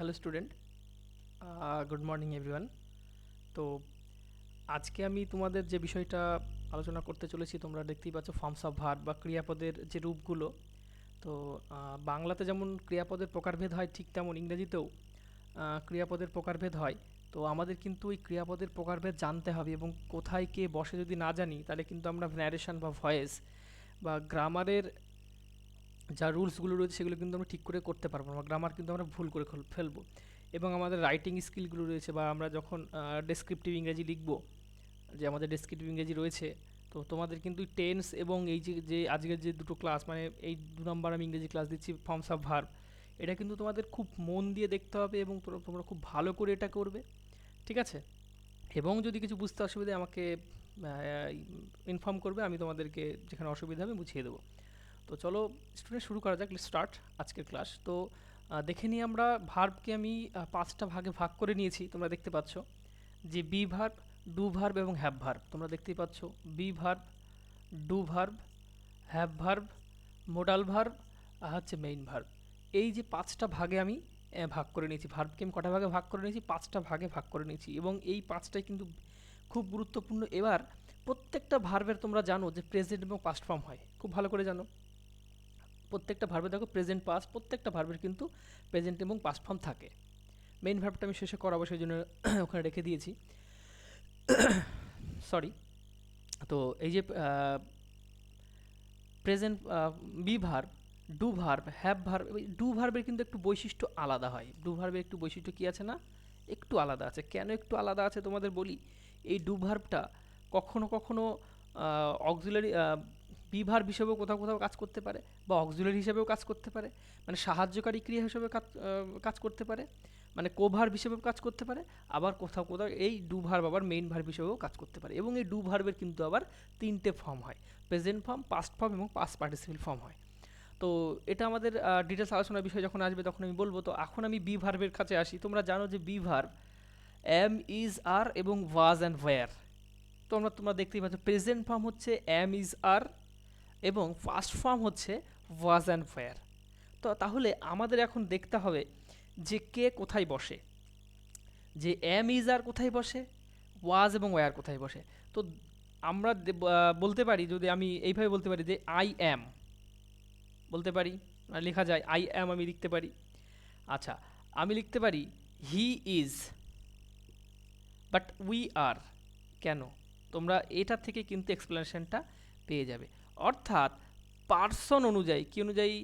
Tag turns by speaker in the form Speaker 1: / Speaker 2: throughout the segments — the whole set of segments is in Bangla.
Speaker 1: Hello student, good morning everyone. তো আজকে আমি তোমাদের যে বিষয়টা আলোচনা করতে চলেছি, তোমরা দেখতেই পাচ্ছ ফর্মস অফ ভার্ব বা ক্রিয়াপদের যে রূপগুলো। তো বাংলাতে যেমন ক্রিয়াপদের প্রকারভেদ হয়, ঠিক তেমন ইংরেজিতেও ক্রিয়াপদের প্রকারভেদ হয়। তো আমাদের কিন্তু ওই ক্রিয়াপদের প্রকারভেদ জানতে হবে, এবং কোথায় কে বসে যদি না জানি, তাহলে কিন্তু আমরা ন্যারেশন বা ভয়েস বা গ্রামারের যা রুলসগুলো রয়েছে সেগুলো কিন্তু আমরা ঠিক করে করতে পারবো না, গ্রামার কিন্তু আমরা ভুল করে ফেলবো। এবং আমাদের রাইটিং স্কিলগুলো রয়েছে, বা আমরা যখন ডেসক্রিপটিভ ইংরেজি লিখব, যে আমাদের ডেসক্রিপটিভ ইংরেজি রয়েছে, তো তোমাদের কিন্তু টেন্স এবং এই যে যে আজকের যে দুটো ক্লাস, মানে এই 2 নম্বর আমি ইংরেজি ক্লাস দিচ্ছি ফর্মস অফ ভার্ব, এটা কিন্তু তোমাদের খুব মন দিয়ে দেখতে হবে, এবং তোমরা খুব ভালো করে এটা করবে, ঠিক আছে? এবং যদি কিছু বুঝতে অসুবিধা আমাকে ইনফর্ম করবে, আমি তোমাদেরকে যেখানে অসুবিধা হবে বুঝিয়ে দেবো। তো চলো স্টুডেন্ট, শুরু করা যাক, স্টার্ট আজকের ক্লাস। তো দেখে নিই আমরা ভার্বকে আমি 5টা ভাগে ভাগ করে নিয়েছি, তোমরা দেখতে পাচ্ছ যে বি ভার্ব, ডু ভার্ব এবং হ্যাভ ভার্ব। তোমরা দেখতেই পাচ্ছ be verb, do verb, have verb, modal verb আর হচ্ছে মেইন ভার্ব। এই যে 5টা ভাগে আমি ভাগ করে নিয়েছি, ভার্বকে আমি কটা ভাগে ভাগ করে নিয়েছি, 5টা ভাগে ভাগ করে নিয়েছি, এবং এই 5টাই কিন্তু খুব গুরুত্বপূর্ণ। এবার প্রত্যেকটা ভার্বের তোমরা জানো যে প্রেজেন্ট এবং পাস্ট ফর্ম হয়, খুব ভালো করে জানো। প্রত্যেকটা ভার্বে দেখো প্রেজেন্ট পাস্ট, প্রত্যেকটা ভার্বের কিন্তু প্রেজেন্ট এবং পাস্ট ফর্ম থাকে। মেইন ভার্বটা আমি শেষে করাবো, সেই জন্য ওখানে রেখে দিয়েছি, সরি। তো এই যে present B verb, do verb, have verb, do ভার্বের কিন্তু একটু বৈশিষ্ট্য আলাদা হয়। ডু ভার্বের একটু বৈশিষ্ট্য কী আছে না, একটু আলাদা আছে। কেন একটু আলাদা আছে তোমাদের বলি। এই ডু ভার্বটা কখনো কখনো অক্সিলারি বি ভার্ব হিসেবেও কোথাও কোথাও কাজ করতে পারে, বা অক্সিলারি হিসেবেও কাজ করতে পারে, মানে সাহায্যকারী ক্রিয়া হিসেবে কাজ করতে পারে, মানে কো ভার্ব হিসেবেও কাজ করতে পারে। আবার কোথাও কোথাও এই ডু ভার্ব আবার মেইন ভার্ব হিসেবেও কাজ করতে পারে। এবং এই ডু ভার্বের কিন্তু আবার 3টে ফর্ম হয়, প্রেজেন্ট ফর্ম, পাস্ট ফর্ম এবং পাস্ট পার্টিসিপেল ফর্ম হয়। তো এটা আমাদের ডিটেলস আলোচনার বিষয় যখন আসবে তখন আমি বলবো। তো এখন আমি বি ভার্বের কাছে আসি। তোমরা জানো যে বি ভার্ব এম, ইজ, আর এবং ওয়াজ অ্যান্ড ওয়্যার। তোমরা দেখতেই পাচ্ছ প্রেজেন্ট ফর্ম হচ্ছে এম, ইজ, আর, এবং ফার্স্ট ফর্ম হচ্ছে ওয়াজ অ্যান্ড ওয়্যার। তো তাহলে আমাদের এখন দেখতে হবে যে কে কোথায় বসে, যে এম, ইজ, আর কোথায় বসে, ওয়াজ এবং ওয়্যার কোথায় বসে। তো আমরা বলতে পারি, যদি আমি এইভাবে বলতে পারি যে আই অ্যাম, বলতে পারি, লেখা যায় আই অ্যাম, আমি লিখতে পারি। আচ্ছা, আমি লিখতে পারি he is, but we are. কেন? তোমরা এটা থেকে কিন্তু এক্সপ্লেনেশনটা পেয়ে যাবে। অর্থাৎ পার্সন অনুযায়ী, কি অনুযায়ী?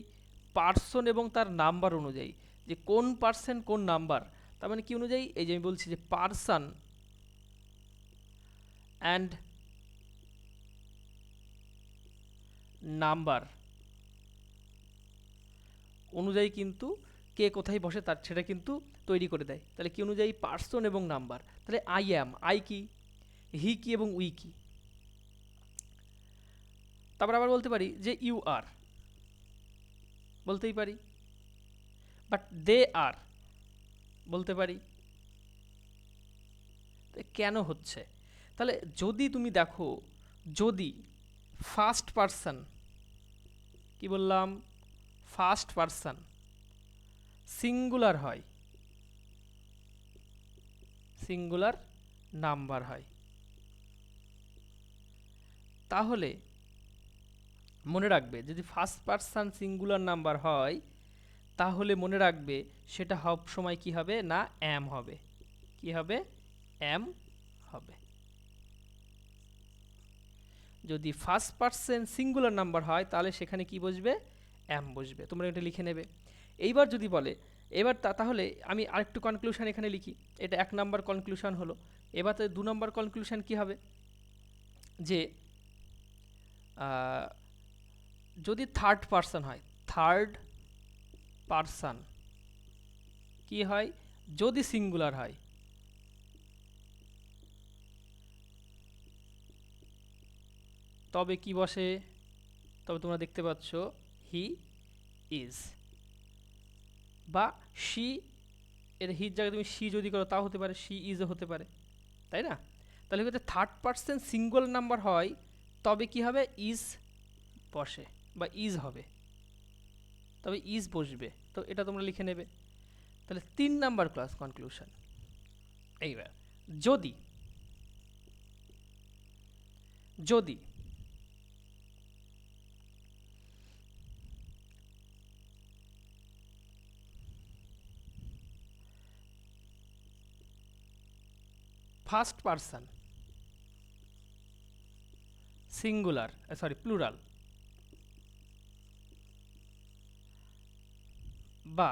Speaker 1: পার্সন এবং তার নাম্বার অনুযায়ী, যে কোন পার্সন কোন নাম্বার। তার মানে কি অনুযায়ী? এই যে আমি বলছি যে পার্সন অ্যান্ড নাম্বার অনুযায়ী কিন্তু কে কোথায় বসে তার সেটা কিন্তু তৈরি করে দেয়। তাহলে কি অনুযায়ী? পার্সন এবং নাম্বার। তাহলে আই অ্যাম, আই কি, হি কি এবং উই কি। তারপর আবার বলতে পারি যে ইউ আর, বলতেই পারি, বাট দে আর, বলতে পারি। কেন হচ্ছে? তাহলে যদি তুমি দেখো, যদি ফার্স্ট পারসন, কি বললাম, ফার্স্ট পারসন সিঙ্গুলার হয়, সিঙ্গুলার নাম্বার হয়, তাহলে মনে রাখবে যদি ফার্স্ট পারসন সিঙ্গুলার নাম্বার হয়, তাহলে মনে রাখবে সেটা সব সময় কি হবে না, অ্যাম হবে। কি হবে? অ্যাম হবে। যদি ফার্স্ট পারসন সিঙ্গুলার নাম্বার হয় তাহলে সেখানে কি বসবে? অ্যাম বসবে। তোমরা এটা লিখে নেবে। এইবার যদি বলে, এবার তাহলে আমি আরেকটু কনক্লুশন এখানে লিখি। এটা 1 নম্বর কনক্লুশন হলো। এবার তো 2 নম্বর কনক্লুশন কি হবে? যে যদি থার্ড পারসন হয়, থার্ড পারসন কি হয়? যদি সিঙ্গুলার হয়, তবে কি বসে? তবে তোমরা দেখতে পাচ্ছ হি ইজ, বা শি, এর হির জায়গায় তুমি শি যদি করো তাও হতে পারে, শি ইজও হতে পারে, তাই না? তাহলে যদি থার্ড পারসন সিঙ্গল নাম্বার হয় তবে কি হবে? ইজ বসে বা ইজ হবে, তবে ইজ বসবে। তো এটা তোমরা লিখে নেবে। তাহলে 3 নাম্বার ক্লজ কনক্লুশন। এইবার যদি যদি first person singular sorry plural বা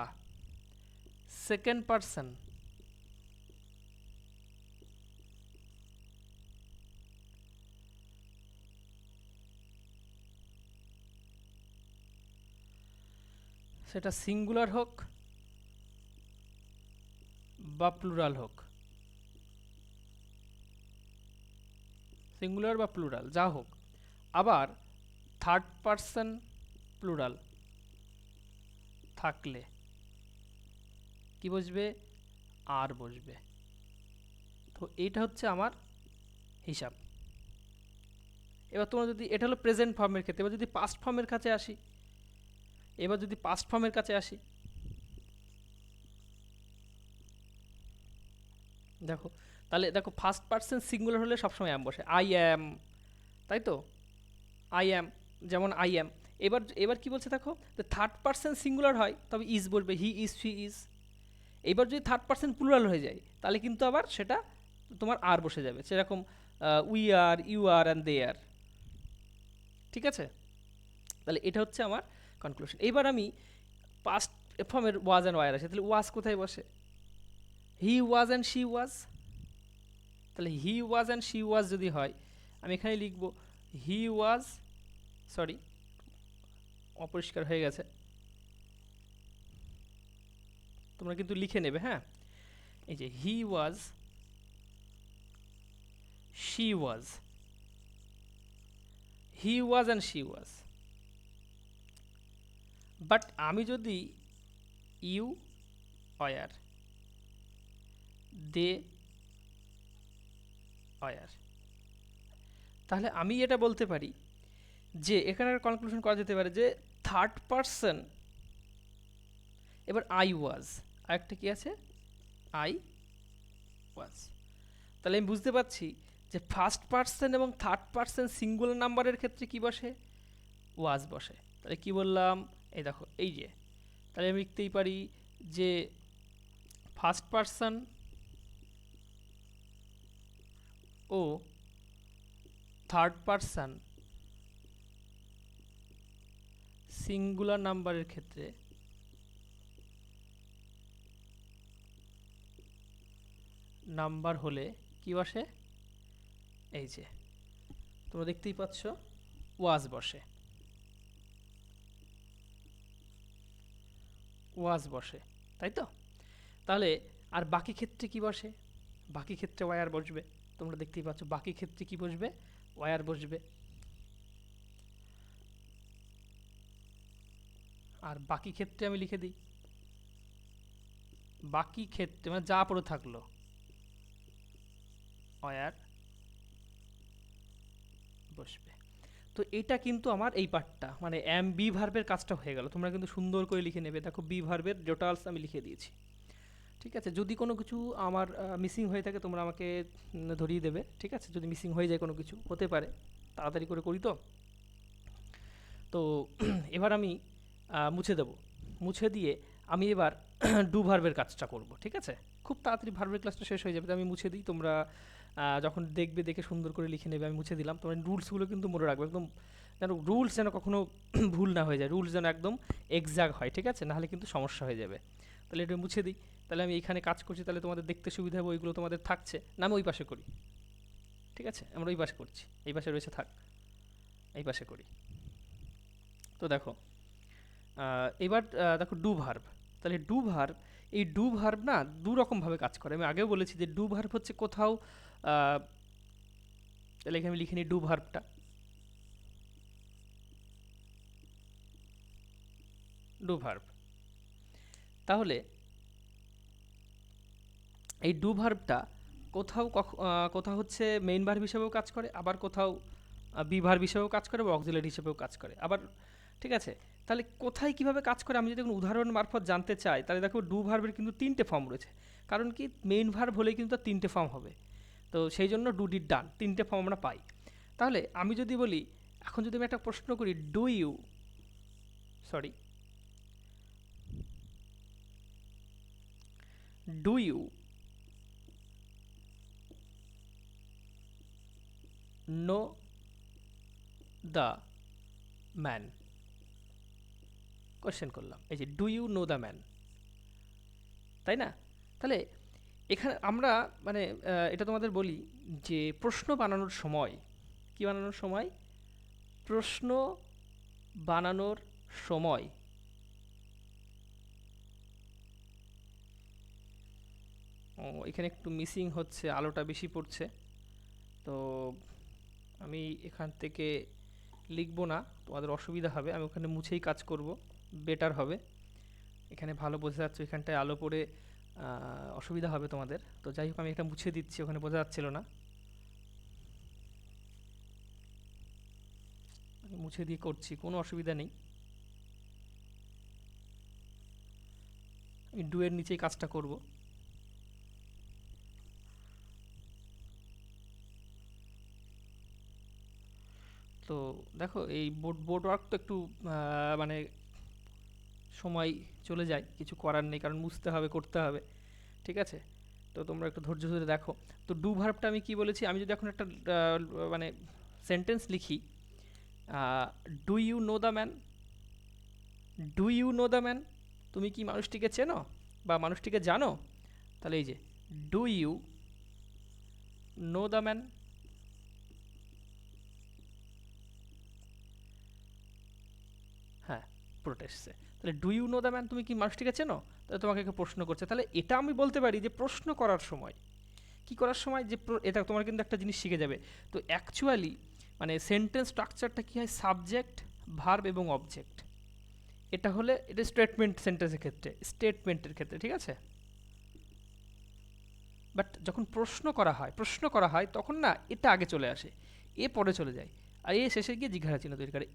Speaker 1: সেকেন্ড পারসন সেটা সিঙ্গুলার হোক বা প্লুরাল হোক, সিঙ্গুলার বা প্লুরাল যা হোক, আবার থার্ড পারসন প্লুরাল থাকলে কি বসবে? আর বসবে। তো এইটা হচ্ছে আমার হিসাব। এবার তোমরা যদি এটা হলো প্রেজেন্ট ফর্মের ক্ষেত্রে, এবার যদি পাস্ট ফর্মের কাছে আসি, দেখো তাহলে দেখো ফার্স্ট পারসন সিঙ্গুলার হলে সবসময় অ্যাম বসে, আই অ্যাম, তাই তো, আই অ্যাম, যেমন আই অ্যাম। এবার এবার কি বলছে দেখো, থার্ড পারসন সিঙ্গুলার হয় তবে ইজ বলবে, হি ইজ, শি ইজ। এবার যদি থার্ড পারসন প্লুরাল হয়ে যায় তাহলে কিন্তু আবার সেটা তোমার আর বসে যাবে, সেরকম we are, you are and they are. ঠিক আছে, তাহলে এটা হচ্ছে আমার কনক্লুশন। এবার আমি পাস্ট ফর্মের ওয়াজ অ্যান্ড ওয়ার আছে, তাহলে ওয়াজ কোথায় বসে? হি ওয়াজ অ্যান্ড শি ওয়াজ। তাহলে হি ওয়াজ অ্যান্ড শি ওয়াজ যদি হয়, আমি এখানে লিখব হি ওয়াজ, সরি অপরিষ্কার হয়ে গেছে, তোমরা কিন্তু লিখে নেবে, হ্যাঁ। এই যে he was, she was, he was and she was. But আমি যদি ইউ অয়ার, দে অয়ার, তাহলে আমি এটা বলতে পারি যে এখানে কনক্লুশন করা যেতে পারে যে থার্ড পারসন, এবার আই ওয়াজ, আরেকটা কি আছে, আই ওয়াজ। তাহলে আমি বুঝতে পারছি যে ফার্স্ট পারসন এবং থার্ড পারসন সিঙ্গুলার নাম্বারের ক্ষেত্রে কি বসে? ওয়াজ বসে। তাহলে কি বললাম, এই দেখো এই যে, তাহলে আমি লিখতেই পারি যে ফার্স্ট পারসন ও থার্ড পারসন সিঙ্গুলার নাম্বারের ক্ষেত্রে নাম্বার হলে কি বসে? এই যে তোমরা দেখতেই পাচ্ছ ওয়াজ বসে, ওয়াজ বসে, তাই তো। তাহলে আর বাকি ক্ষেত্রে কি বসে? বাকি ক্ষেত্রে ওয়ার বসবে, তোমরা দেখতেই পাচ্ছ বাকি ক্ষেত্রে কি বসবে? ওয়ার বসবে। আর বাকি ক্ষেত্রে আমি লিখে দিই, বাকি ক্ষেত্রে মানে যা পড়ে থাকলো ওয়ার বসবে। তো এটা কিন্তু আমার এই পার্টটা মানে এম বি ভার্বের কাজটা হয়ে গেল। তোমরা কিন্তু সুন্দর করে লিখে নেবে, দেখো বি ভার্বের টোটালস আমি লিখে দিয়েছি। ঠিক আছে, যদি কোনো কিছু আমার মিসিং হয়ে থাকে তোমরা আমাকে ধরিয়ে দেবে, ঠিক আছে, যদি মিসিং হয়ে যায় কোনো কিছু, হতে পারে, তাড়াতাড়ি করে করি তো। তো এবার আমি মুছে দেব, মুছে দিয়ে আমি এবার ডু ভার্বের কাজটা করব, ঠিক আছে। খুব তাড়াতাড়ি ভার্বের ক্লাসটা শেষ হয়ে যাবে, তো আমি মুছে দিই, তোমরা যখন দেখবে দেখে সুন্দর করে লিখে নেবে। আমি মুছে দিলাম, তোমরা রুলসগুলো কিন্তু মনে রাখবে একদম, যেন রুলস যেন কখনো ভুল না হয়ে যায়, রুলস যেন একদম এক্সাক্ট হয়, ঠিক আছে, নাহলে কিন্তু সমস্যা হয়ে যাবে। তাহলে এটা মুছে দিই, তাহলে আমি এখানে কাজ করছি, তাহলে তোমাদের দেখতে সুবিধা হবে, ওইগুলো তোমাদের থাকছে না, আমি ওই পাশে করি, ঠিক আছে, আমরা ওই পাশে করছি, এই পাশে রয়েছে থাক, এই পাশে করি। তো দেখো এবার দেখো ডু ভার্ব, তাহলে ডু ভার্ব, এই ডু ভার্ব না দু রকমভাবে কাজ করে, আমি আগেও বলেছি যে ডু ভার্ব হচ্ছে কোথাও, তাহলে এখানে আমি লিখে নিই ডু ভার্বটা, ডু ভার্ব। তাহলে এই ডু ভার্বটা কোথাও কোথাও হচ্ছে মেইন ভার্ব হিসেবেও কাজ করে, আবার কোথাও বি ভার্ব হিসেবেও কাজ করে বা অক্সিলারি হিসেবেও কাজ করে আবার, ঠিক আছে। তাহলে কোথায় কিভাবে কাজ করে আমি যদি কোনো উদাহরণ মারফত জানতে চাই, তাহলে দেখো ডু ভার্বের কিন্তু তিনটে ফর্ম রয়েছে। কারণ কি, মেইন ভার্ব হলেই কিন্তু তার তিনটে ফর্ম হবে। তো সেই জন্য ডু ডিড ডান তিনটে ফর্ম আমরা পাই। তাহলে আমি যদি বলি, এখন যদি আমি একটা প্রশ্ন করি, do you sorry do you know the man, question করলাম, এই যে do you know the man, তাই না? তাহলে এখানে আমরা মানে এটা তোমাদের বলি যে প্রশ্ন বানানোর সময়, কি বানানোর সময়, প্রশ্ন বানানোর সময় এখানে একটু মিসিং হচ্ছে, আলোটা বেশি পড়ছে, তো আমি এখান থেকে লিখবো না, তোমাদের অসুবিধা হবে, আমি ওখানে মুছেই কাজ করব, বেটার হবে। এখানে ভালো বোঝা যাচ্ছে, এখানটায় আলো পড়ে অসুবিধা হবে তোমাদের, তো যাই হোক আমি এটা মুছে দিচ্ছি, ওখানে বোঝা যাচ্ছিল না, আমি মুছে দিয়ে করছি, কোনো অসুবিধা নেই। আমি ডু এর নিচেই কাজটা করব। তো দেখো এই বোর্ড ওয়ার্ক তো একটু মানে সময় চলে যায়, কিছু করার নেই, কারণ মুছতে হবে, করতে হবে, ঠিক আছে? তো তোমরা একটু ধৈর্য ধরে দেখো। তো ডু ভার্বটা আমি কি বলেছি, আমি যদি এখন একটা মানে সেন্টেন্স লিখি, do you know the man, do you know the man, তুমি কি মানুষটিকে চেনো বা মানুষটিকে জানো? তাহলে এই যে do you know the man, হ্যাঁ পুরোটা এসছে। তাহলে do you know the man, তুমি কি মানুষটিকে চেনো, তাহলে তোমাকে একটা প্রশ্ন করছে। তাহলে এটা আমি বলতে পারি যে প্রশ্ন করার সময়, কি করার সময়, যে এটা তোমার কিন্তু একটা জিনিস শিখে যাবে। তো অ্যাকচুয়ালি মানে সেন্টেন্স স্ট্রাকচারটা কী হয়, সাবজেক্ট, ভার্ব এবং অবজেক্ট, এটা হলে এটা স্টেটমেন্ট সেন্টেন্সের ক্ষেত্রে, স্টেটমেন্টের ক্ষেত্রে, ঠিক আছে? বাট যখন প্রশ্ন করা হয় তখন না এটা আগে চলে আসে, এ পরে চলে যায়, আর এ শেষে গিয়ে জিজ্ঞাসা চিহ্ন তৈরি করে।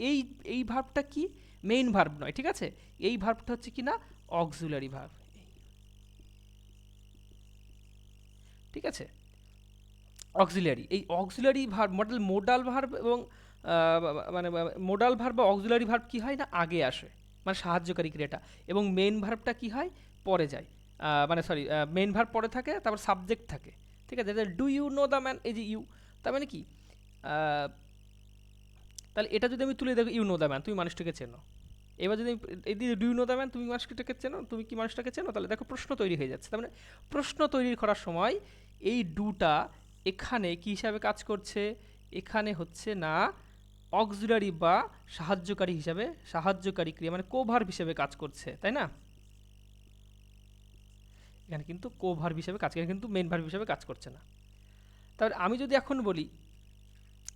Speaker 1: এই ভার্বটা কি, মেইন ভার্ব নয়, ঠিক আছে? এই ভার্বটা হচ্ছে কি না, অক্সিলারি ভার্ব, ঠিক আছে? অক্সিলারি, এই অক্সিলারি ভার্ব মোডাল ভার্ব এবং মানে মোডাল ভার্ব বা অক্সিলারি ভার্ব কি হয় না, আগে আসে, মানে সাহায্যকারী ক্রিয়াটা, এবং মেইন ভার্বটা কি হয়, পরে যায়, মানে সরি, মেইন ভার্ব পরে থাকে, তারপর সাবজেক্ট থাকে, ঠিক আছে? Do you know the man, এই যে ইউ, তার মানে কি, আহ, তাহলে এটা যদি আমি তুলে দেখো, ইউ নো দ্য ম্যান, তুমি মানুষটাকে চেনো। এবার যদি এই দিয়ে do you know the man, তুমি মানুষটাকে চেনো, তুমি কি মানুষটাকে চেনো, তাহলে দেখো প্রশ্ন তৈরি হয়ে যাচ্ছে। তার মানে প্রশ্ন তৈরি করার সময় এই ডুটা এখানে কি হিসাবে কাজ করছে, এখানে হচ্ছে না অক্সিলারি বা সাহায্যকারী হিসাবে, সাহায্যকারী ক্রিয়া মানে কোভার্ব হিসেবে কাজ করছে, তাই না? এখানে কিন্তু কোভার্ব হিসেবে কাজ, এখানে কিন্তু মেন ভার্ব হিসেবে কাজ করছে না। তাহলে আমি যদি এখন বলি,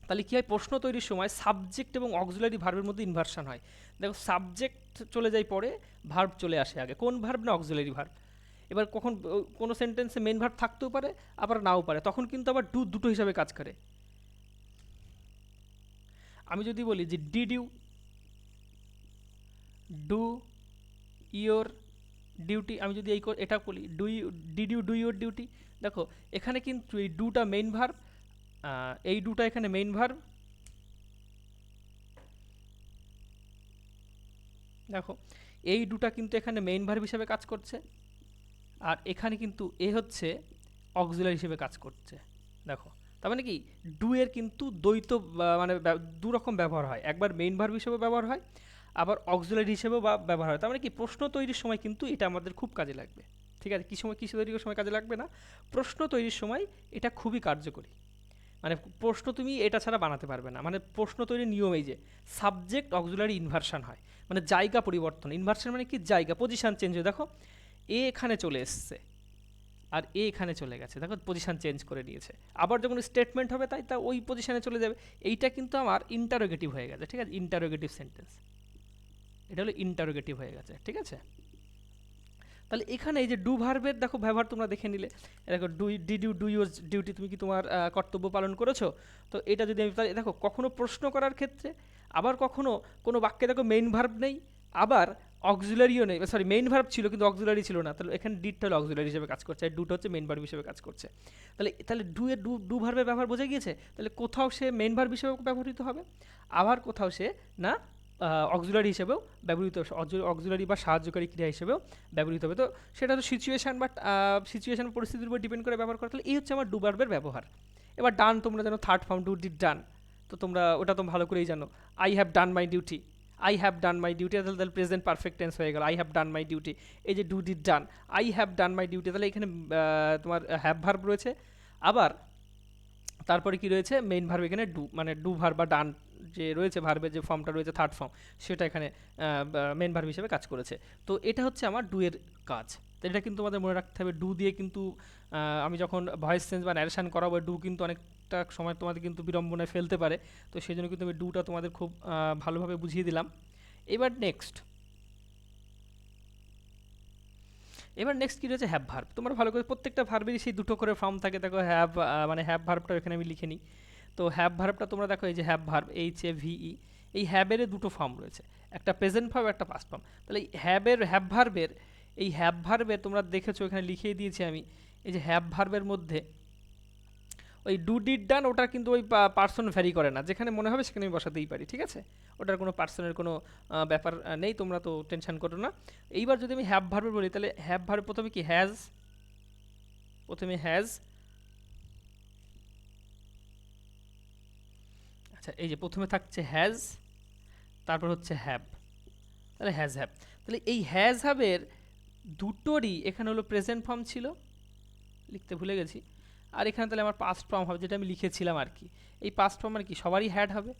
Speaker 1: তাহলে কী হয়, প্রশ্ন তৈরির সময় সাবজেক্ট এবং অক্সিলারি ভার্বের মধ্যে ইনভার্সন হয়। দেখো সাবজেক্ট চলে যায় পরে, ভার্ব চলে আসে আগে, কোন ভার্ব না, অক্সিলারি ভার্ব। এবার কখন কোনো সেন্টেন্সে মেন ভার্ব থাকতেও পারে, আবার নাও পারে, তখন কিন্তু আবার দুটো হিসাবে কাজ করে। আমি যদি বলি যে did you do your duty, আমি যদি এটা বলি, did you do your duty, দেখো এখানে কিন্তু এই ডুটা মেইন ভার্ব, এই ডুটা এখানে মেইন ভার্ব, দেখো এই দুটা কিন্তু এখানে মেইন ভার্ব হিসেবে কাজ করছে, আর এখানে কিন্তু এ হচ্ছে অক্সিলারি হিসেবে কাজ করছে। দেখো তার মানে কি, ডু এর কিন্তু দ্বৈত মানে দু রকম ব্যবহার হয়, একবার মেইন ভার্ব হিসেবে ব্যবহার হয়, আবার অক্সিলারি হিসেবেও ব্যবহার হয়। তার মানে কি, প্রশ্ন তৈরির সময় কিন্তু এটা আমাদের খুব কাজে লাগবে, ঠিক আছে? কি সময়, কৃষি তৈরির সময় কাজে লাগবে না, প্রশ্ন তৈরির সময় এটা খুবই কার্যকরী। মানে প্রশ্ন তুমি এটা ছাড়া বানাতে পারবে না, মানে প্রশ্ন তৈরির নিয়ম এই যে সাবজেক্ট অক্সিলারি ইনভার্সন হয়, মানে জায়গা পরিবর্তন, ইনভার্সন মানে কি, জায়গা, পজিশন চেঞ্জ হয়। দেখো এ এখানে চলে এসছে আর এ এখানে চলে গেছে, দেখো পজিশন চেঞ্জ করে নিয়েছে, আবার যখন স্টেটমেন্ট হবে তাই তা ওই পজিশনে চলে যাবে। এইটা কিন্তু আমার ইন্টারোগেটিভ হয়ে গেছে, ঠিক আছে? ইন্টারোগেটিভ সেন্টেন্স, এটা হলো ইন্টারোগেটিভ হয়ে গেছে, ঠিক আছে? তাহলে এখানে এই যে ডু ভার্বের দেখো ব্যবহার তোমরা দেখে নিলে, দেখো did you do your duty, তুমি কি তোমার কর্তব্য পালন করেছো? তো এটা যদি আমি দেখো কখনো প্রশ্ন করার ক্ষেত্রে, আবার কখনো কোনো বাক্যে দেখো মেইন ভার্ব নেই, আবার অক্সিলারিও নেই, সরি মেইন ভার্ব ছিল কিন্তু অক্সিলারি ছিল না, তাহলে এখানে ডিডটা হলো অক্সিলারি হিসেবে কাজ করছে, আর ডুটা হচ্ছে মেইন ভার্ব হিসেবে কাজ করছে। তাহলে তাহলে ডু এর ডু ভার্বের ব্যবহার বোঝা গিয়েছে। তাহলে কোথাও সে মেইন ভার্ব হিসেবে ব্যবহৃত হবে, আবার কোথাও সে না অক্সিলারি হিসেবেও ব্যবহৃত, অক্সিলারি বা সাহায্যকারী ক্রিয়া হিসেবেও ব্যবহৃত হবে। তো সেটা তো সিচুয়েশান বা সিচুয়েশান পরিস্থিতির উপর ডিপেন্ড করে ব্যবহার করা। তাহলে এই হচ্ছে আমার ডু ভার্বের ব্যবহার। এবার ডান তোমরা জানো third form do did done, তো তোমরা ওটা তো ভালো করেই জানো। I have done my duty, I have done my duty, তাহলে প্রেজেন্ট পারফেক্ট টেন্স হয়ে গেল, I have done my duty. এই যে do did done, I have done my duty, তাহলে এখানে তোমার হ্যাভ ভার্ব রয়েছে। আবার তারপরে কি রয়েছে, মেইন ভার্ব এখানে ডু, মানে ডু ভার্ব বা ডান যে রয়েছে ভার্বের যে ফর্মটা রয়েছে থার্ড ফর্ম, সেটা এখানে মেইন ভার্ব হিসেবে কাজ করেছে। তো এটা হচ্ছে আমার ডু এর কাজ। তো এটা কিন্তু আমাদের মনে রাখতে হবে, ডু দিয়ে কিন্তু আমি যখন ভয়েস চেঞ্জ বা ন্যারেশন করাবো, ডু কিন্তু অনেকটা সময় তোমাদের কিন্তু বিড়ম্বনায় ফেলতে পারে। তো সেই জন্য কিন্তু আমি ডুটা তোমাদের খুব ভালোভাবে বুঝিয়ে দিলাম। এবার নেক্সট কী রয়েছে, হ্যাভ ভার্ব। তোমরা ভালো করে প্রত্যেকটা ভার্বেরই সেই দুটো করে ফর্ম থাকে, দেখো হ্যাভ, মানে হ্যাভ ভার্বটা এখানে আমি লিখে নিই। তো হ্যাভ ভার্বটা তোমরা দেখো, এই যে হ্যাভ ভার্ব HAVE, এই হ্যাবের দুটো ফর্ম রয়েছে, একটা প্রেজেন্ট ভার্ব একটা পাস্ট ফর্ম। তাহলে এই হ্যাভ ভার্বের তোমরা দেখেছো এখানে লিখিয়ে দিয়েছি আমি, এই যে হ্যাভ ভার্বের মধ্যে ওই ডু ডিড ডান ওটা কিন্তু ওই পার্সন ভ্যারি করে না, যেখানে মনে হবে সেখানে আমি বসাতেই পারি, ঠিক আছে। ওটার কোনো পার্সনের কোনো ব্যাপার নেই, তোমরা তো টেনশন করো না। এইবার যদি আমি হ্যাভ ভার্বে বলি, তাহলে হ্যাভ ভার্ব প্রথমে কি হ্যাজ, প্রথমে হ্যাজ, আচ্ছা এই যে প্রথমে থাকছে হ্যাজ, তারপর হচ্ছে হ্যাভ, তাহলে হ্যাজ হ্যাভ। তাহলে এই হ্যাজ হ্যাভের দুটোরই এখানে হলো প্রেজেন্ট ফর্ম ছিল, লিখতে ভুলে গেছি, আর এখানে তাহলে আমার পাস্ট ফর্ম হবে, যেটা আমি লিখেছিলাম আর কি। এই পাস্ট ফর্ম আর কি সবারই হ্যাড হবে,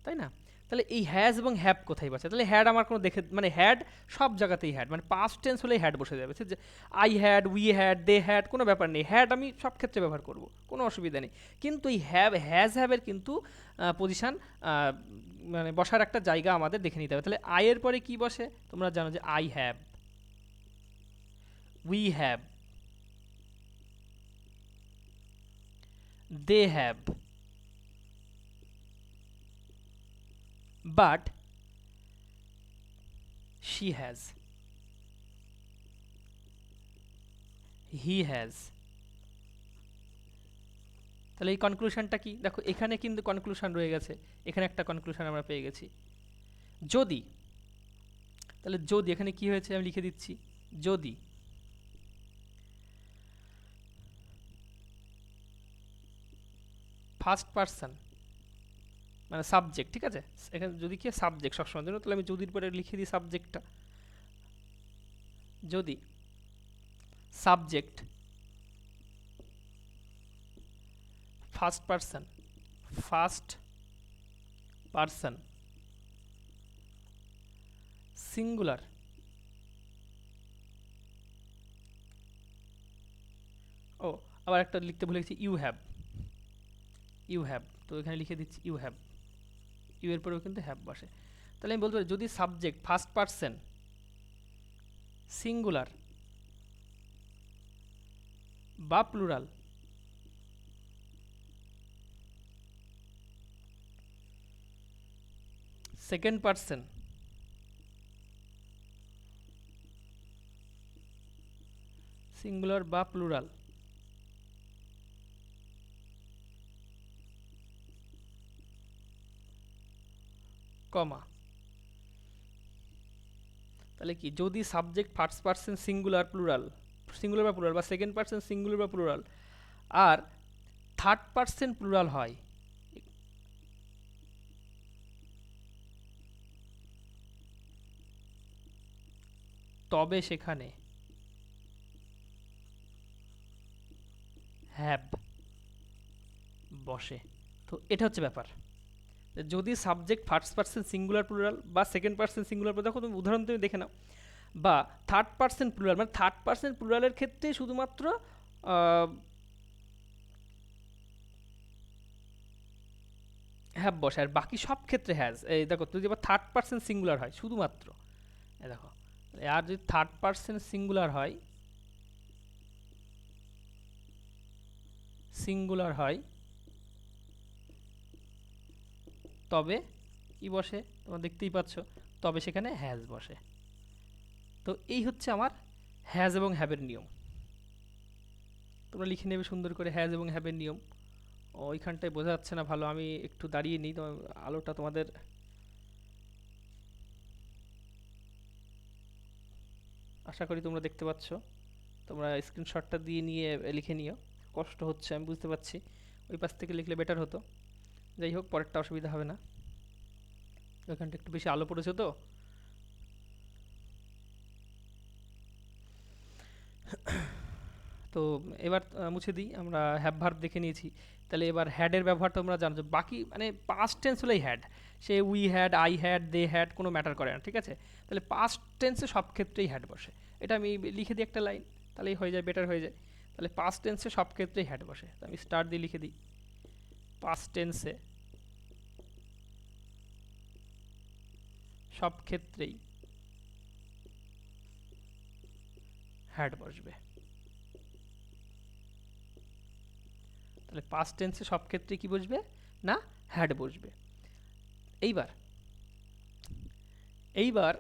Speaker 1: তাই না। তাহলে এই হ্যাজ এবং হ্যাভ কোথায় বসে, তাহলে হ্যাড আমার কোনো দেখে, মানে হ্যাড সব জায়গাতেই হ্যাড, মানে পাস্ট টেন্স হলেই হ্যাড বসে যাবে, যে I had, we had, they had, কোনো ব্যাপার নেই, হ্যাড আমি সব ক্ষেত্রে ব্যবহার করব, কোনো অসুবিধা নেই। কিন্তু এই হ্যাজ হ্যাভের কিন্তু পজিশান, মানে বসার একটা জায়গা আমাদের দেখে নিতে হবে। তাহলে আয়ের পরে কি বসে, তোমরা জানো যে I have, we have, they have, but she has, he has. তাহলে এই কনক্লুশনটা কি, দেখো এখানে কিন্তু কনক্লুশন রয়ে গেছে, এখানে একটা কনক্লুশন আমরা পেয়ে গেছি। যদি, তাহলে যদি এখানে কি হয়েছে আমি লিখে দিচ্ছি, যদি ফার্স্ট পারসন মানে সাবজেক্ট, ঠিক আছে, এখানে যদি কি সাবজেক্ট সবসময় জন্য, তাহলে আমি যদির পরে লিখে দিই সাবজেক্টটা, যদি সাবজেক্ট ফার্স্ট পারসন সিঙ্গুলার, ও আবার একটা লিখতে ভুলে গেছি, ইউ হ্যাভ, তো এখানে লিখে দিচ্ছি ইউ হ্যাভ, ইউ এর পরেও কিন্তু হ্যাভ বসে। তাহলে আমি বলতে পারি যদি সাবজেক্ট ফার্স্ট পারসন সিঙ্গুলার বা প্লুরাল সেকেন্ড পারসন সিঙ্গুলার বা প্লুরাল কমা, তাহলে কি যদি সাবজেক্ট ফার্স্ট পারসন সিঙ্গুলার বা প্লুরাল বা সেকেন্ড পারসন সিঙ্গুলার বা প্লুরাল আর থার্ড পারসন প্লুরাল হয়, তবে সেখানে হ্যাভ বসে। তো এটা হচ্ছে ব্যাপার, যদি subject first person singular plural বা সেকেন্ড পারসন সিঙ্গুলার, দেখো তুমি উদাহরণ তুমি দেখে নাও, বা থার্ড পারসন প্লুরাল, মানে থার্ড পারসন প্লুরালের ক্ষেত্রে শুধুমাত্র হ্যাভ বসে, আর বাকি সব ক্ষেত্রে হ্যাজ। এই দেখো যদি আবার থার্ড পারসন সিঙ্গুলার হয় শুধুমাত্র, এই দেখো, আর যদি থার্ড পারসন সিঙ্গুলার হয় তবে কি বসে তোমরা দেখতেই পাচ্ছ, তবে সেখানে হ্যাজ বসে। তো এই হচ্ছে আমার হ্যাজ এবং হ্যাভের নিয়ম। তোমরা লিখে নেবে সুন্দর করে হ্যাজ এবং হ্যাভের নিয়ম। ওইখানটায় বোঝা যাচ্ছে না ভালো, আমি একটু দাঁড়িয়ে নিই, তো আলোটা তোমাদের আশা করি তোমরা দেখতে পাচ্ছ। তোমরা স্ক্রিনশটটা দিয়ে নিয়ে লিখে নিও। কষ্ট হচ্ছে আমি বুঝতে পারছি, ওই পাশ থেকে লিখলে বেটার হতো। যাই হোক, পরেরটা অসুবিধা হবে না, ওইখানটা একটু বেশি আলো পড়েছে তো। তো এবার মুছে দিই, আমরা হ্যাভ ভার্ব দেখে নিয়েছি। তাহলে এবার হ্যাডের ব্যবহারটা তোমরা জানো, যে বাকি মানে পাস্ট টেন্স হলেই হ্যাড, সে we had, I had, they had, কোনো ম্যাটার করে না, ঠিক আছে। তাহলে পাস্ট টেন্সে সব ক্ষেত্রেই হ্যাড বসে। এটা আমি লিখে দিই একটা লাইন, তাহলেই হয়ে যায়, বেটার হয়ে যায়। তাহলে পাস্ট টেন্সে সব ক্ষেত্রেই হ্যাড বসে, তো আমি স্টার দিয়ে লিখে দিই, পাস্ট টেন্সে সব ক্ষেত্রেই হ্যাড বসবে। তাহলে পাস্ট টেন্সে সব ক্ষেত্রে কি বসবে না, হ্যাড বসবে। এইবার এইবার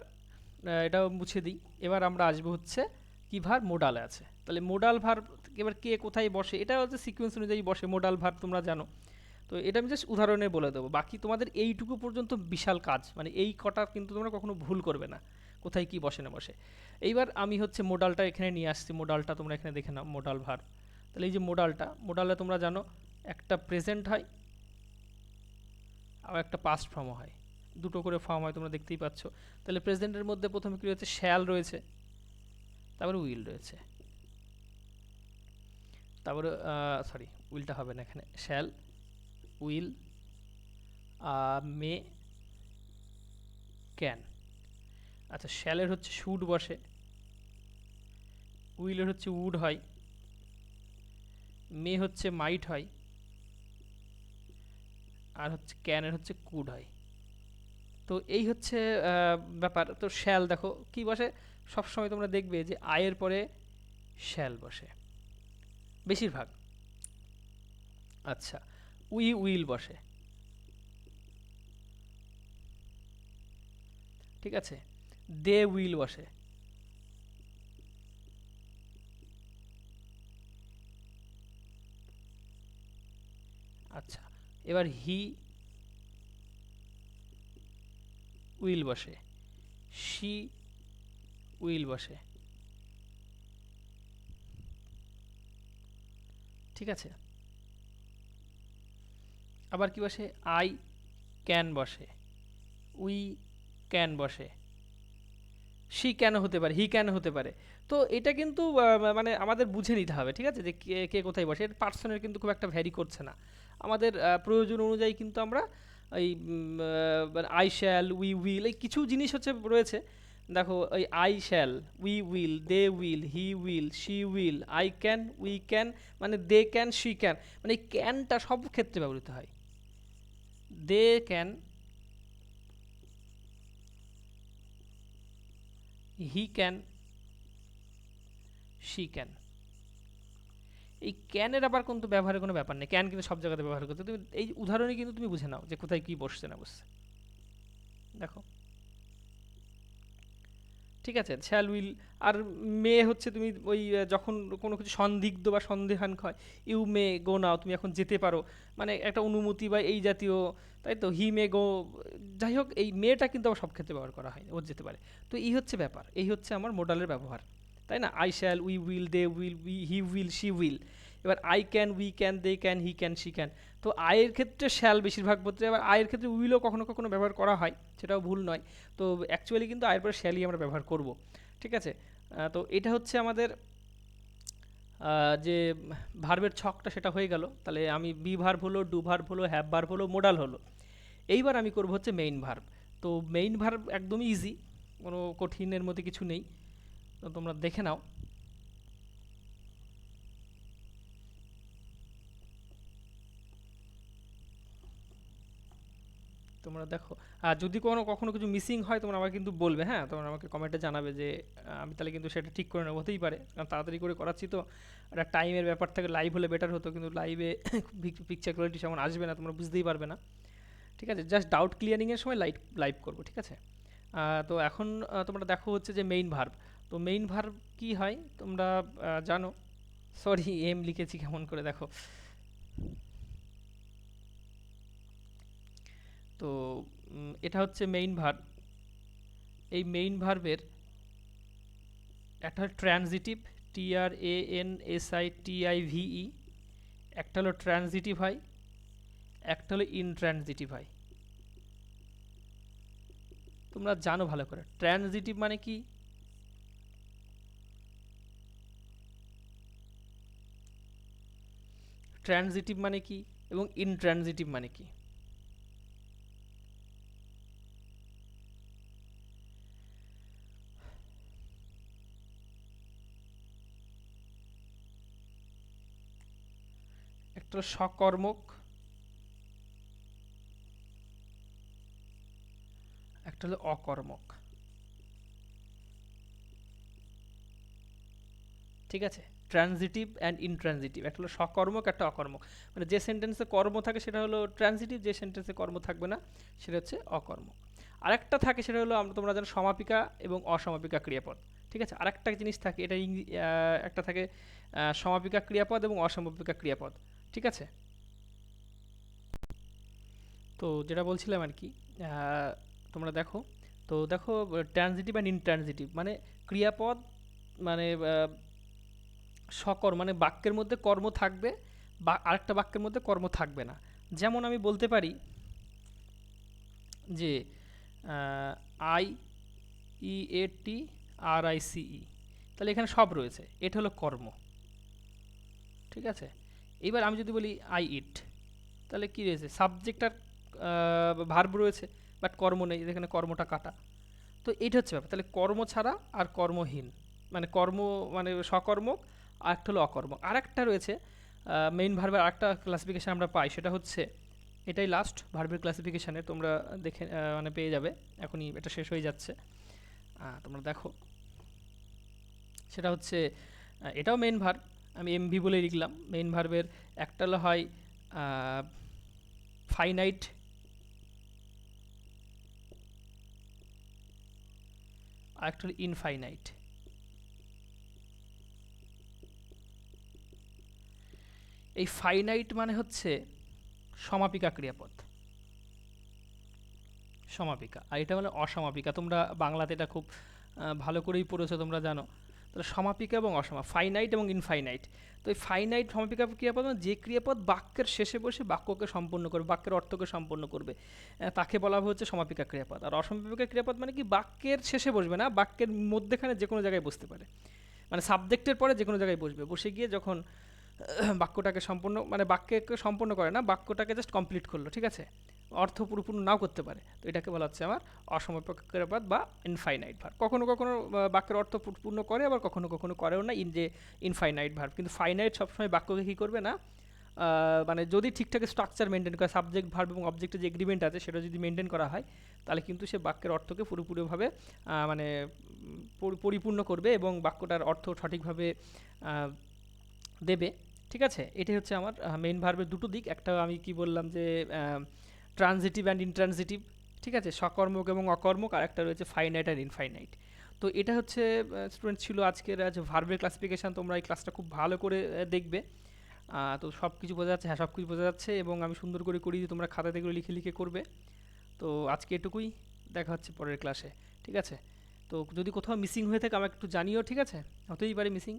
Speaker 1: এটাও মুছে দিই। এবার আমরা আসবো হচ্ছে কি ভার্ব, মোডালে আছে। তাহলে মোডাল ভার্ব এবার কে কোথায় বসে, এটা হচ্ছে সিকোয়েন্স অনুযায়ী বসে। মোডাল ভার্ব তোমরা জানো, তো এটা আমি জাস্ট উদাহরণে বলে দেবো। বাকি তোমাদের এইটুকু পর্যন্ত বিশাল কাজ, মানে এই কটা কিন্তু তোমরা কখনো ভুল করবে না, কোথায় কি বসে না বসে। এইবার আমি হচ্ছে মোডালটা এখানে নিয়ে আসছি, মোডালটা তোমরা এখানে দেখে নাও, মোডাল ভার্ব। তাহলে এই যে মোডালটা, মোডালে তোমরা জানো একটা প্রেজেন্ট হয় আর একটা পাস্ট ফর্মও হয়, দুটো করে ফর্ম হয়, তোমরা দেখতেই পাচ্ছ। তাহলে প্রেজেন্টের মধ্যে প্রথমে কী রয়েছে, শ্যাল রয়েছে, তারপরে উইল রয়েছে, তারপরে সরি উইলটা হবে না এখানে, শ্যাল, উইল, মে, ক্যান। আচ্ছা, শ্যালের হচ্ছে শুড বসে, উইলের হচ্ছে উড হয়, মে হচ্ছে মাইট হয়, আর হচ্ছে ক্যানের হচ্ছে কুড হয়। তো এই হচ্ছে ব্যাপার। তো শ্যাল দেখো কি বসে, সবসময় তোমরা দেখবে যে আয়ের পরে শ্যাল বসে বেশিরভাগ। আচ্ছা, উইল বসে, ঠিক আছে, দে উইল বসে, আচ্ছা, এবার হি উইল বসে, শি উইল বসে, ঠিক আছে। আবার কি বসে, আই ক্যান বসে, উই ক্যান বসে, শি কেন হতে পারে, হি কেন হতে পারে। তো এটা কিন্তু মানে আমাদের বুঝে নিতে হবে, ঠিক আছে, যে কে কে কোথায় বসে। এটা পার্সনের কিন্তু খুব একটা ভ্যারি করছে না, আমাদের প্রয়োজন অনুযায়ী কিন্তু আমরা এই আই শ্যাল, উই উইল, এই কিছু জিনিস হচ্ছে রয়েছে। দেখো, ওই I shall, we will, they will, he will, she will, I can, we can, মানে দে ক্যান, শি ক্যান, মানে এই ক্যানটা সব ক্ষেত্রে ব্যবহৃত হয়। They can, he can, she can. এই ক্যানের আবার কিন্তু ব্যবহারের কোনো ব্যাপার নেই, ক্যান কিন্তু সব জায়গাতে ব্যবহার করতে, তুমি এই উদাহরণে কিন্তু তুমি বুঝে নাও যে কোথায় কি বসছে না বসছে। দেখো, ঠিক আছে, শ্যাল উইল। আর মে হচ্ছে তুমি ওই যখন কোনো কিছু সন্দিগ্ধ বা সন্দেহান হয়, ইউ মে গো নাও, তুমি এখন যেতে পারো, মানে একটা অনুমতি বা এই জাতীয়, তাই তো, হি মে গো। যাই হোক, এই মেটা কিন্তু আবার সব ক্ষেত্রে ব্যবহার করা হয়, ওর যেতে পারে। তো এই হচ্ছে ব্যাপার, এই হচ্ছে আমার মোডালের ব্যবহার, তাই না। I shall, we will, they will, he will, she will. এবার I can, we can, they can, he can, she can. তো আয়ের ক্ষেত্রে শ্যাল বেশিরভাগ ক্ষেত্রে, আবার আয়ের ক্ষেত্রে উইলও কখনো কখনো ব্যবহার করা হয়, সেটাও ভুল নয়। তো অ্যাকচুয়ালি কিন্তু আয়ের পরে শ্যালই আমরা ব্যবহার করব, ঠিক আছে। তো এটা হচ্ছে আমাদের যে ভার্বের ছকটা, সেটা হয়ে গেল। তাহলে আমি বি ভার্ব হলো, ডু ভার্ব হলো, হ্যাভ ভার্ব হলো, মোডাল হলো। এইবার আমি করব হচ্ছে মেইন ভার্ব। তো মেইন ভার্ব একদমই ইজি, কোনো কঠিনের মধ্যে কিছু নেই, তো তোমরা দেখে নাও। তোমরা দেখো, আর যদি কখনো কিছু মিসিং হয় তোমরা আমাকে কিন্তু বলবে, হ্যাঁ, তোমরা আমাকে কমেন্টে জানাবে, যে আমি তাহলে কিন্তু সেটা ঠিক করে নেবো। হতেই পারে, কারণ তাড়াতাড়ি করে করাচ্ছি তো, একটা টাইমের ব্যাপার থেকে লাইভ হলে বেটার হতো, কিন্তু লাইভে পিকচার কোয়ালিটি সেমন আসবে না, তোমরা বুঝতেই পারবে না, ঠিক আছে। জাস্ট ডাউট ক্লিয়ারিংয়ের সময় লাইভ লাইভ করবো, ঠিক আছে। তো এখন তোমরা দেখো হচ্ছে যে মেইন ভার্ব। তো মেইন ভার্ব কি হয় তোমরা জানো। সরি, এম লিখেছি কেমন করে দেখো। তো এটা হচ্ছে মেইন ভার্ব। এই মেইন ভার্বের একটা হলো ট্রানজিটিভ, TRANSITIVE, একটা হলো ট্রানজিটিভ হয়, একটা হলো ইনট্রানজিটিভ হয়। তোমরা জানো ভালো করে ট্রানজিটিভ মানে কি, ট্রানজিটিভ মানে কি এবং ইনট্রানজিটিভ মানে কি। একটা হলো সকর্মক, একটা হলো অকর্মক। ঠিক আছে, ট্রানজিটিভ অ্যান্ড ইনট্রানজিটিভ, একটা হলো সকর্মক, একটা অকর্মক। মানে যে সেন্টেন্সে কর্ম থাকে সেটা হলো ট্রানজিটিভ, যে সেন্টেন্সে কর্ম থাকবে না সেটা হচ্ছে অকর্মক। আরেকটা থাকে সেটা হলো আমরা তোমরা জানো সমাপিকা এবং অসমাপিকা ক্রিয়াপদ। ঠিক আছে, আরেকটা জিনিস থাকে এটা একটা থাকে সমাপিকা ক্রিয়াপদ এবং অসমাপিকা ক্রিয়াপদ। ঠিক আছে, তো যেটা বলছিলাম আর কি, তোমরা দেখো, তো দেখো ট্রানজিটিভ অ্যান্ড ইনট্রানজিটিভ মানে ক্রিয়াপদ, মানে সকর মানে বাক্যের মধ্যে কর্ম থাকবে বা আরেকটা বাক্যের মধ্যে কর্ম থাকবে না। যেমন আমি বলতে পারি যে I E A T R I C E, তাহলে এখানে সব রয়েছে, এটা হলো কর্ম। ঠিক আছে, এবার আমি যদি বলি আই ইট, তাহলে কি রয়েছে, সাবজেক্ট আর ভার্ব রয়েছে, বাট কর্ম নেই, এখানে কর্মটা কাটা। তো এইটা হচ্ছে ব্যাপার, তাহলে কর্ম ছাড়া আর কর্মহীন, মানে কর্ম মানে সকর্মক, আর একটা হলো অকর্মক। আর একটা রয়েছে মেইন ভার্বের আরেকটা ক্লাসিফিকেশান আমরা পাই, সেটা হচ্ছে এটাই লাস্ট ভার্বের ক্লাসিফিকেশানে, তোমরা দেখে মানে পেয়ে যাবে, এখনই এটা শেষ হয়ে যাচ্ছে। তোমরা দেখো, সেটা হচ্ছে এটাও মেইন ভার্ব, আমি এমভি বলে লিখলাম। মেইন ভার্বের একটা হলো হয় ফাইনাইট, আর একটা হলো ইনফাইনাইট। এই ফাইনাইট মানে হচ্ছে সমাপিকা ক্রিয়াপদ, সমাপিকা, আর এটা মানে অসমাপিকা। তোমরা বাংলাতে এটা খুব ভালো করেই পড়েছো, তোমরা জানো। তাহলে সমাপিকা এবং ফাইনাইট এবং ইনফাইনাইট। তো এই ফাইনাইট সমাপিকা ক্রিয়াপদ মানে যে ক্রিয়াপদ বাক্যের শেষে বসে বাক্যকে সম্পূর্ণ করবে, বাক্যের অর্থকে সম্পূর্ণ করবে, তাকে বলা হচ্ছে সমাপিকা ক্রিয়াপদ। আর অসমাপিকা ক্রিয়াপদ মানে কি, বাক্যের শেষে বসবে না, বাক্যের মধ্যেখানে যে কোনো জায়গায় বসতে পারে, মানে সাবজেক্টের পরে যে কোনো জায়গায় বসবে, বসে গিয়ে যখন বাক্যটাকে সম্পূর্ণ মানে বাক্যকে সম্পূর্ণ করে না, বাক্যটাকে জাস্ট কমপ্লিট করলো। ঠিক আছে, অর্থ পুরোপূর্ণ নাও করতে পারে, তো এটাকে বলা হচ্ছে আমার অসমর্পক ক্রিয়াপদ বা ইনফাইনাইট ভার্ব। কখনো কখনো বাক্যের অর্থ পূর্ণ করে, আবার কখনো কখনো করেও না, যে ইনফাইনাইট ভার্ব। কিন্তু ফাইনাইট সবসময় বাক্যকে কী করবে না, মানে যদি ঠিকঠাক স্ট্রাকচার মেনটেন করে, সাবজেক্ট ভার্ব এবং অবজেক্টের যে এগ্রিমেন্ট আছে সেটা যদি মেনটেন করা হয়, তাহলে কিন্তু সে বাক্যের অর্থকে পুরোপুরিভাবে মানে পরিপূর্ণ করবে এবং বাক্যটার অর্থ সঠিকভাবে দেবে। ঠিক আছে, এটাই হচ্ছে আমার মেইন ভার্বের দুটো দিক। একটা আমি কি বললাম যে ট্রানজিটিভ অ্যান্ড ইনট্রানজিটিভ। ঠিক আছে, সকর্মক এবং অকর্মক, আর একটা রয়েছে ফাইনাইট আর ইনফাইনাইট। তো এটা হচ্ছে স্টুডেন্ট ছিল আজকের ভার্বের ক্লাসিফিকেশান। তোমরা এই ক্লাসটা খুব ভালো করে দেখবে। তো সব কিছু বোঝা যাচ্ছে, হ্যাঁ সব কিছু বোঝা যাচ্ছে, এবং আমি সুন্দর করে করি যে তোমরা খাতাতে এগুলো লিখে লিখে করবে। তো আজকে এটুকুই, দেখা হচ্ছে পরের ক্লাসে। ঠিক আছে, তো যদি কোথাও মিসিং হয়ে থাকে আমাকে একটু জানিও। ঠিক আছে, হতেই পারে মিসিং।